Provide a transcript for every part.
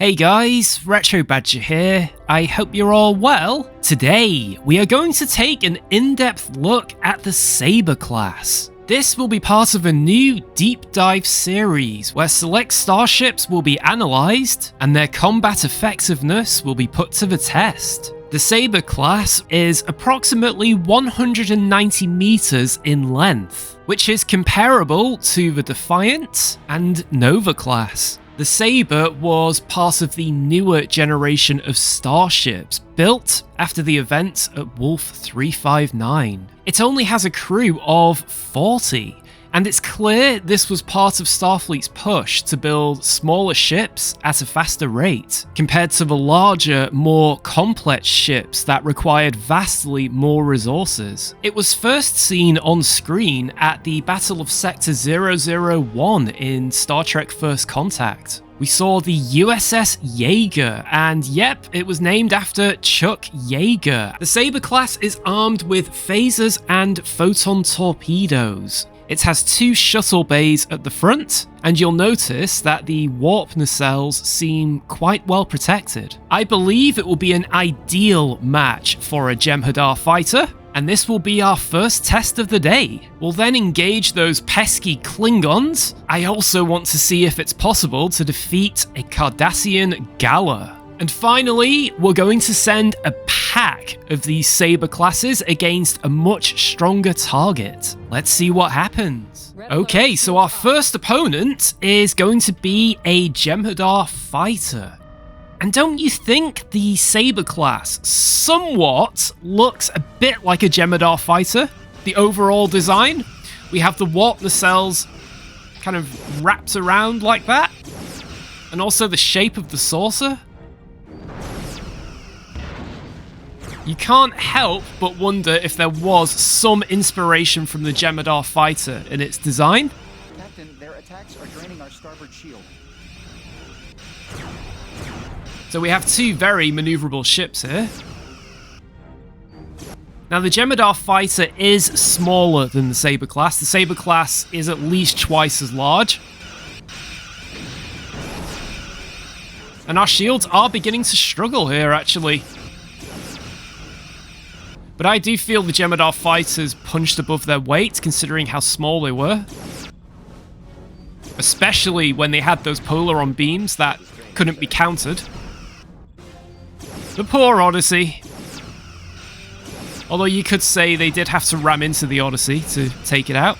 Hey guys, Retro Badger here. I hope you're all well. Today, we are going to take an in-depth look at the Saber class. This will be part of a new deep dive series where select starships will be analysed and their combat effectiveness will be put to the test. The Saber class is approximately 190 meters in length, which is comparable to the Defiant and Nova class. The Saber was part of the newer generation of starships built after the events at Wolf 359. It only has a crew of 40, and it's clear this was part of Starfleet's push to build smaller ships at a faster rate, compared to the larger, more complex ships that required vastly more resources. It was first seen on screen at the Battle of Sector 001 in Star Trek First Contact. We saw the USS Jaeger, and yep, it was named after Chuck Yeager. The Saber class is armed with phasers and photon torpedoes. It has two shuttle bays at the front, and you'll notice that the warp nacelles seem quite well protected. I believe it will be an ideal match for a Jem'Hadar Fighter, and this will be our first test of the day. We'll then engage those pesky Klingons. I also want to see if it's possible to defeat a Cardassian Galor. And finally, we're going to send a pack of these Saber classes against a much stronger target. Let's see what happens. Okay, so our first opponent is going to be a Jem'Hadar Fighter. And don't you think the Saber class somewhat looks a bit like a Jem'Hadar Fighter? The overall design? We have the warp nacelles kind of wrapped around like that. And also the shape of the saucer. You can't help but wonder if there was some inspiration from the Jem'Hadar Fighter in its design. Captain, their attacks are draining our starboard shield. So we have two very maneuverable ships here. Now the Jem'Hadar Fighter is smaller than the Saber class. The Saber class is at least twice as large. And our shields are beginning to struggle here, actually. But I do feel the Jem'Hadar Fighters punched above their weight, considering how small they were. Especially when they had those Polaron beams that couldn't be countered. The poor Odyssey. Although you could say they did have to ram into the Odyssey to take it out.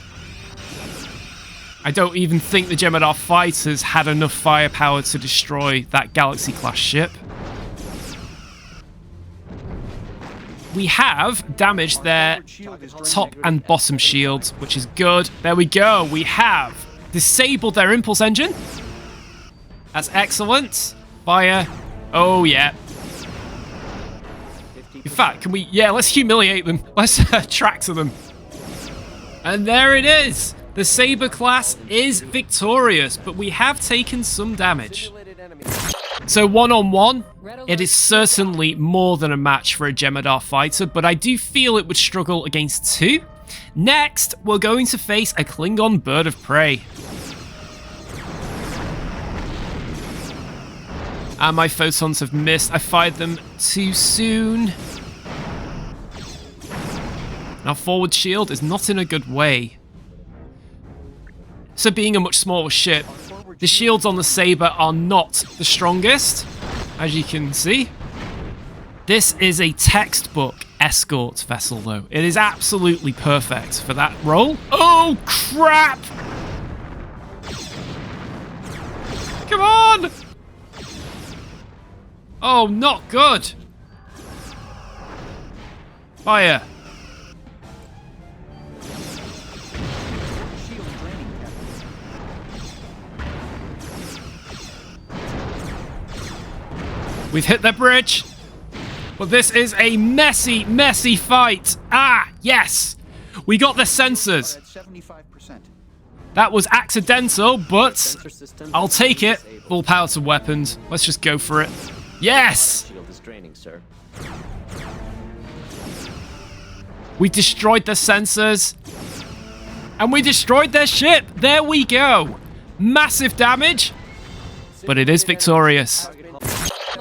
I don't even think the Jem'Hadar Fighters had enough firepower to destroy that Galaxy-class ship. We have damaged their top and bottom shields, which is good. There we go. We have disabled their impulse engine. That's excellent. Fire. Oh, yeah. In fact, can we... Yeah, let's humiliate them. Let's tractor them. And there it is. The Saber class is victorious, but we have taken some damage. So one-on-one, it is certainly more than a match for a Jem'Hadar Fighter, but I do feel it would struggle against two. Next, we're going to face a Klingon bird of prey. And my photons have missed. I fired them too soon. Our forward shield is not in a good way. So being a much smaller ship, the shields on the Saber are not the strongest, as you can see. This is a textbook escort vessel, though. It is absolutely perfect for that role. Oh, crap! Come on! Oh, not good. Fire. We've hit the bridge. But this is a messy, messy fight. Ah, yes. We got the sensors. That was accidental, but I'll take it. Full power to weapons. Let's just go for it. Yes! We destroyed the sensors. And we destroyed their ship. There we go. Massive damage. But it is victorious.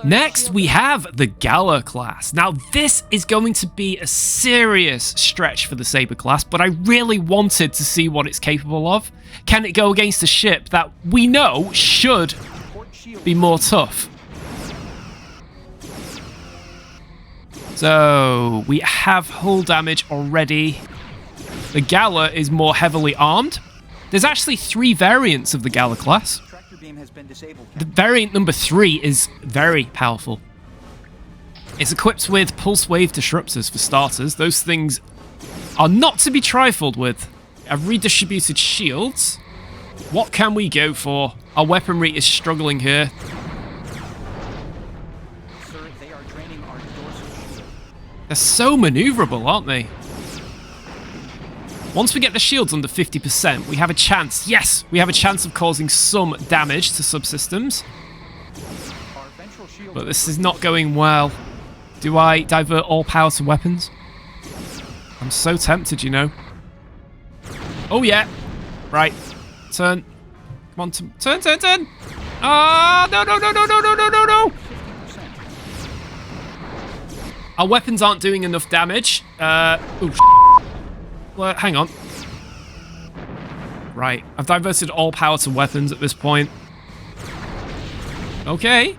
Next, we have the Galor class. Now, this is going to be a serious stretch for the Saber class, but I really wanted to see what it's capable of. Can it go against a ship that we know should be more tough? So, we have hull damage already. The Galor is more heavily armed. There's actually 3 variants of the Galor class. The variant number 3 is very powerful. It's equipped with pulse wave disruptors for starters. Those things are not to be trifled with. I've redistributed shields. What can we go for? Our weaponry is struggling here. Sir, they are draining our dorsal shield. They're so maneuverable, aren't they? Once we get the shields under 50%, we have a chance. Yes, we have a chance of causing some damage to subsystems. But this is not going well. Do I divert all power to weapons? I'm so tempted, you know. Oh, yeah. Right. Turn. Come on, turn. Ah, no. Our weapons aren't doing enough damage. Well, hang on. Right. I've diverted all power to weapons at this point. Okay.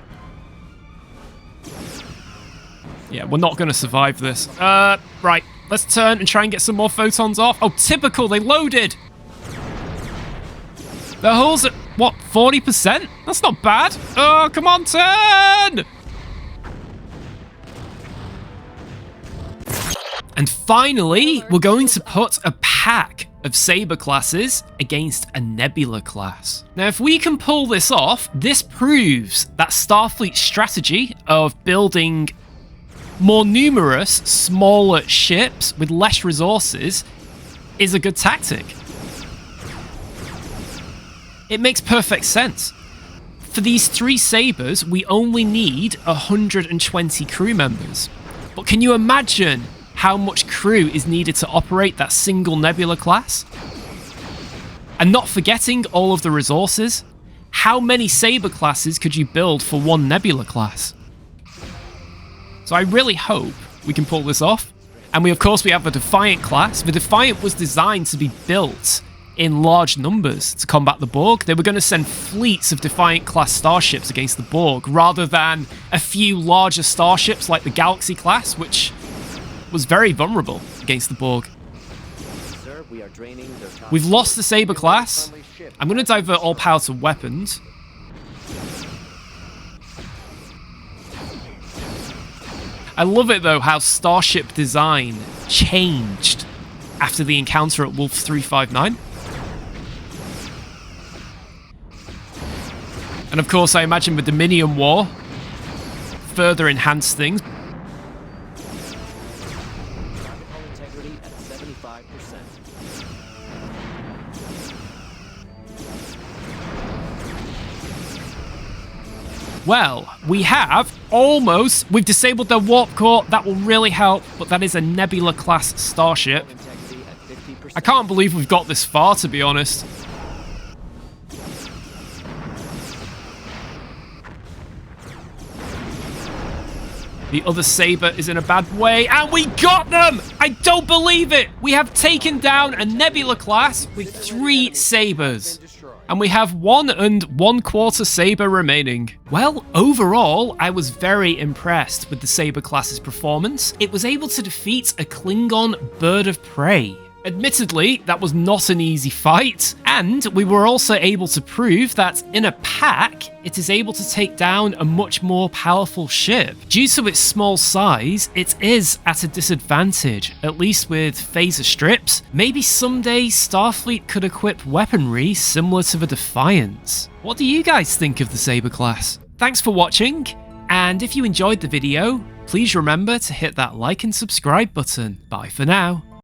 Yeah, we're not going to survive this. Right. Let's turn and try and get some more photons off. Oh, typical. They loaded. The hull's at, what, 40%? That's not bad. Oh, come on, turn! And finally, we're going to put a pack of Saber classes against a Nebula class. Now, if we can pull this off, this proves that Starfleet's strategy of building more numerous, smaller ships with less resources is a good tactic. It makes perfect sense. For these 3 Sabres, we only need 120 crew members. But can you imagine how much crew is needed to operate that single Nebula class? And not forgetting all of the resources, how many Saber classes could you build for one Nebula class? So I really hope we can pull this off. And of course we have the Defiant class. The Defiant was designed to be built in large numbers to combat the Borg. They were going to send fleets of Defiant class starships against the Borg, rather than a few larger starships like the Galaxy class, which was very vulnerable against the Borg. Sir, we are draining their top. We've lost the Saber class. I'm going to divert all power to weapons. I love it though how starship design changed after the encounter at Wolf 359. And of course I imagine the Dominion War further enhanced things. Integrity at 75%. Well, we have almost. We've disabled their warp core. That will really help, but that is a Nebula Class Starship. Integrity at 50%. I can't believe we've got this far, to be honest. The other Saber is in a bad way, and we got them! I don't believe it! We have taken down a Nebula class with 3 Sabers. And we have 1 1/4 Saber remaining. Well, overall, I was very impressed with the Saber class's performance. It was able to defeat a Klingon bird of prey. Admittedly, that was not an easy fight, and we were also able to prove that in a pack, it is able to take down a much more powerful ship. Due to its small size, it is at a disadvantage, at least with phaser strips. Maybe someday Starfleet could equip weaponry similar to the Defiant. What do you guys think of the Saber class? Thanks for watching, and if you enjoyed the video, please remember to hit that like and subscribe button. Bye for now.